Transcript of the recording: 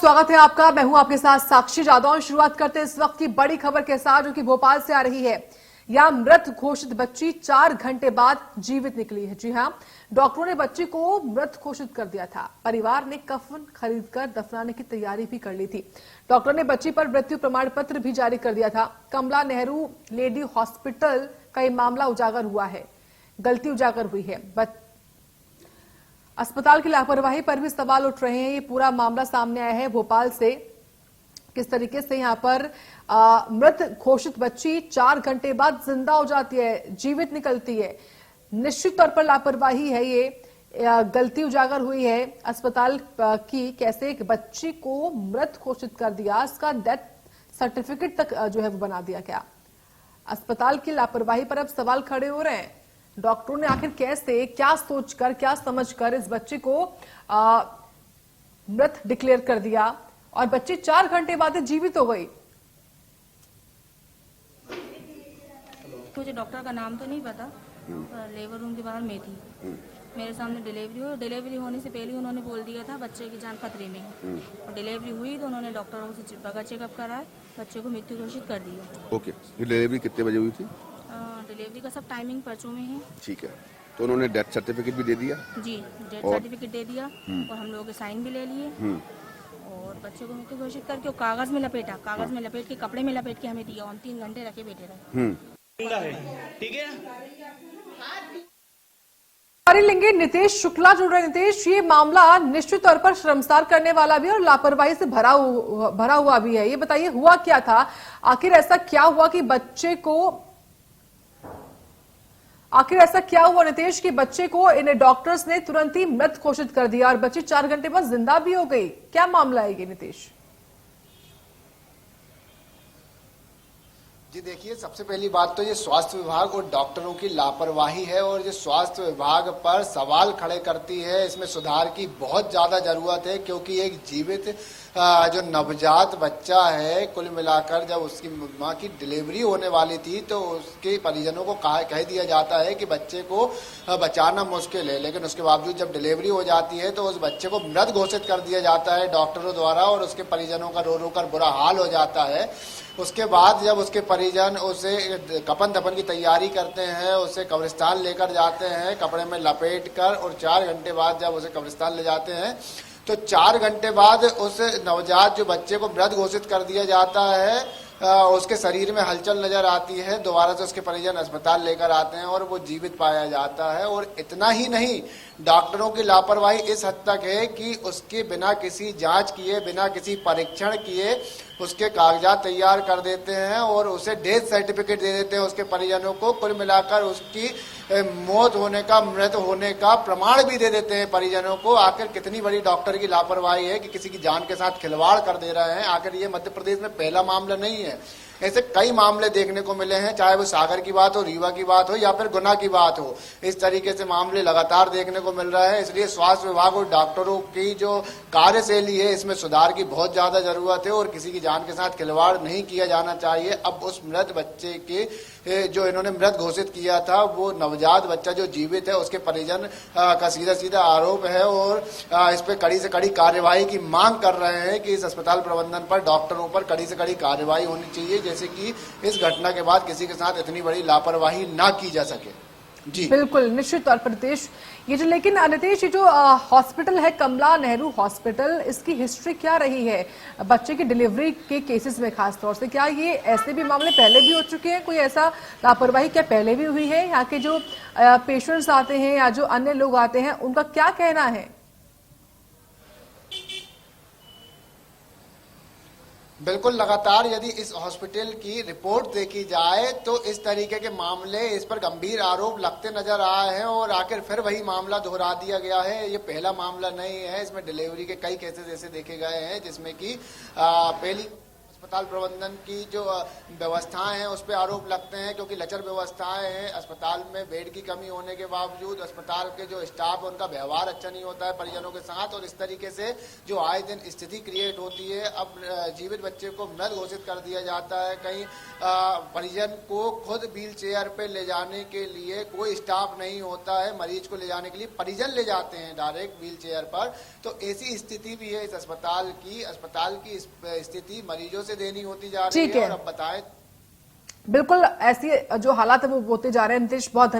स्वागत है आपका। मैं हूं आपके साथ साक्षी जादव। शुरुआत करते हैं इस वक्त की बड़ी खबर के साथ, जो कि भोपाल से आ रही है। यहां मृत घोषित बच्ची 4 घंटे बाद जीवित निकली है। जी हां, डॉक्टरों ने बच्ची को मृत घोषित कर दिया था। परिवार ने कफन खरीदकर दफनाने की तैयारी भी कर ली थी। डॉक्टर ने बच्ची पर मृत्यु प्रमाण पत्र भी जारी कर दिया था। कमला नेहरू लेडी हॉस्पिटल का यह मामला उजागर हुआ है, गलती उजागर हुई है। अस्पताल की लापरवाही पर भी सवाल उठ रहे हैं। ये पूरा मामला सामने आया है भोपाल से, किस तरीके से यहां पर मृत घोषित बच्ची 4 घंटे बाद जिंदा हो जाती है, जीवित निकलती है। निश्चित तौर पर लापरवाही है, ये गलती उजागर हुई है अस्पताल की। कैसे एक बच्ची को मृत घोषित कर दिया, इसका डेथ सर्टिफिकेट तक जो है वो बना दिया गया। अस्पताल की लापरवाही पर अब सवाल खड़े हो रहे हैं। डॉक्टरों ने आखिर कैसे, क्या सोचकर, क्या समझकर इस बच्चे को मृत डिक्लेयर कर दिया और बच्ची 4 घंटे बाद जीवित हो गई। मुझे डॉक्टर का नाम तो नहीं पता, लेबर रूम के बाहर मैं थी। मेरे सामने डिलीवरी होने से पहले उन्होंने बोल दिया था बच्चे की जान खतरे में है। और डिलीवरी हुई तो उन्होंने डॉक्टरों से बगैर चेकअप कराया, बच्चे को मृत्यु घोषित कर दिया। ओके, ये डिलीवरी कितने बजे हुई थी? डिलीवरी का सब टाइमिंग पर्चों में है। ठीक है, तो उन्होंने डेथ सर्टिफिकेट भी दे दिया? जी, डेथ सर्टिफिकेट दे दिया और हम लोगों के साइन भी ले लिए। और बच्चे को मृत्यु घोषित करके कागज में लपेटा, कागज में लपेट के कपड़े में लपेट के हमें दिया और 3 घंटे रखे बैठे रहे। ठीक है। लेंगे नीतीश शुक्ला जुड़ रहे। नीतीश, ये मामला निश्चित तौर पर शर्मसार करने वाला भी और लापरवाही से भरा हुआ भी है। ये बताइए, हुआ क्या था? आखिर ऐसा क्या हुआ नीतीश कि बच्चे को इन डॉक्टर्स ने तुरंत ही मृत घोषित कर दिया और बच्ची 4 घंटे बाद जिंदा भी हो गई? क्या मामला है ये नीतीश? जी देखिए, सबसे पहली बात तो ये स्वास्थ्य विभाग और डॉक्टरों की लापरवाही है और ये स्वास्थ्य विभाग पर सवाल खड़े करती है। इसमें सुधार की बहुत ज्यादा जरूरत है, क्योंकि एक जीवित जो नवजात बच्चा है, कुल मिलाकर जब उसकी मां की डिलीवरी होने वाली थी तो उसके परिजनों को कह दिया जाता है कि बच्चे को बचाना मुश्किल है, लेकिन उसके बावजूद जब डिलीवरी हो जाती है तो उस बच्चे को मृत घोषित कर दिया जाता है डॉक्टरों द्वारा और उसके परिजनों का रो रो कर बुरा हाल हो जाता है। उसके बाद जब उसके परिजन उसे कफन दफन की तैयारी करते हैं, उसे कब्रिस्तान लेकर जाते हैं कपड़े में लपेट कर, और 4 घंटे बाद जब उसे कब्रिस्तान ले जाते हैं तो 4 घंटे बाद उस नवजात जो बच्चे को मृत घोषित कर दिया जाता है, उसके शरीर में हलचल नजर आती है। दोबारा से उसके परिजन अस्पताल लेकर आते हैं और वो जीवित पाया जाता है। और इतना ही नहीं, डॉक्टरों की लापरवाही इस हद तक है कि उसके बिना किसी जांच किए, बिना किसी परीक्षण किए उसके कागजात तैयार कर देते हैं और उसे डेथ सर्टिफिकेट दे देते हैं उसके परिजनों को। कुल मिलाकर उसकी मौत होने का, मृत होने का प्रमाण भी दे देते हैं परिजनों को। आखिर कितनी बड़ी डॉक्टर की लापरवाही है कि किसी की जान के साथ खिलवाड़ कर दे रहे हैं। आखिर ये मध्य प्रदेश में पहला मामला नहीं है, ऐसे कई मामले देखने को मिले हैं, चाहे वो सागर की बात हो, रीवा की बात हो या फिर गुना की बात हो। इस तरीके से मामले लगातार देखने को मिल रहा है। इसलिए स्वास्थ्य विभाग और डॉक्टरों की जो कार्यशैली है, इसमें सुधार की बहुत ज्यादा जरूरत है और किसी की जान के साथ खिलवाड़ नहीं किया जाना चाहिए। अब उस मृत बच्चे के जो इन्होंने मृत घोषित किया था, वो नवजात बच्चा जो जीवित है, उसके परिजन का सीधा सीधा आरोप है और इस पर कड़ी से कड़ी कार्यवाही की मांग कर रहे हैं कि इस अस्पताल प्रबंधन पर, डॉक्टरों पर कड़ी से कड़ी कार्यवाही होनी चाहिए, जैसे कि इस घटना के बाद किसी के साथ इतनी बड़ी लापरवाही ना की जा सके। जी बिल्कुल, निश्चित तौर पर नीतीश। ये जो हॉस्पिटल है कमला नेहरू हॉस्पिटल, इसकी हिस्ट्री क्या रही है बच्चे की डिलीवरी के केसेस में? खास तौर से क्या ये ऐसे भी मामले पहले भी हो चुके हैं? कोई ऐसा लापरवाही क्या पहले भी हुई है? यहाँ के जो पेशेंट्स आते हैं या जो अन्य लोग आते हैं, उनका क्या कहना है? बिल्कुल, लगातार यदि इस हॉस्पिटल की रिपोर्ट देखी जाए तो इस तरीके के मामले, इस पर गंभीर आरोप लगते नजर आए हैं और आखिर फिर वही मामला दोहरा दिया गया है। ये पहला मामला नहीं है, इसमें डिलीवरी के कई केसेस ऐसे देखे गए हैं जिसमें कि पहली अस्पताल प्रबंधन की जो व्यवस्थाएं हैं उस पर आरोप लगते हैं, क्योंकि लचर व्यवस्थाएं हैं। अस्पताल में बेड की कमी होने के बावजूद अस्पताल के जो स्टाफ है उनका व्यवहार अच्छा नहीं होता है परिजनों के साथ, और इस तरीके से जो आए दिन स्थिति क्रिएट होती है। अब जीवित बच्चे को मृत घोषित कर दिया जाता है। कहीं परिजन को खुद व्हील चेयर पे ले जाने के लिए कोई स्टाफ नहीं होता है, मरीज को ले जाने के लिए परिजन ले जाते हैं डायरेक्ट व्हील चेयर पर। तो ऐसी स्थिति भी है इस अस्पताल की स्थिति मरीजों से देनी होती जा रही है। और अब बताएं, बिल्कुल ऐसी जो हालात है वो होते जा रहे हैं। नीतीश, बहुत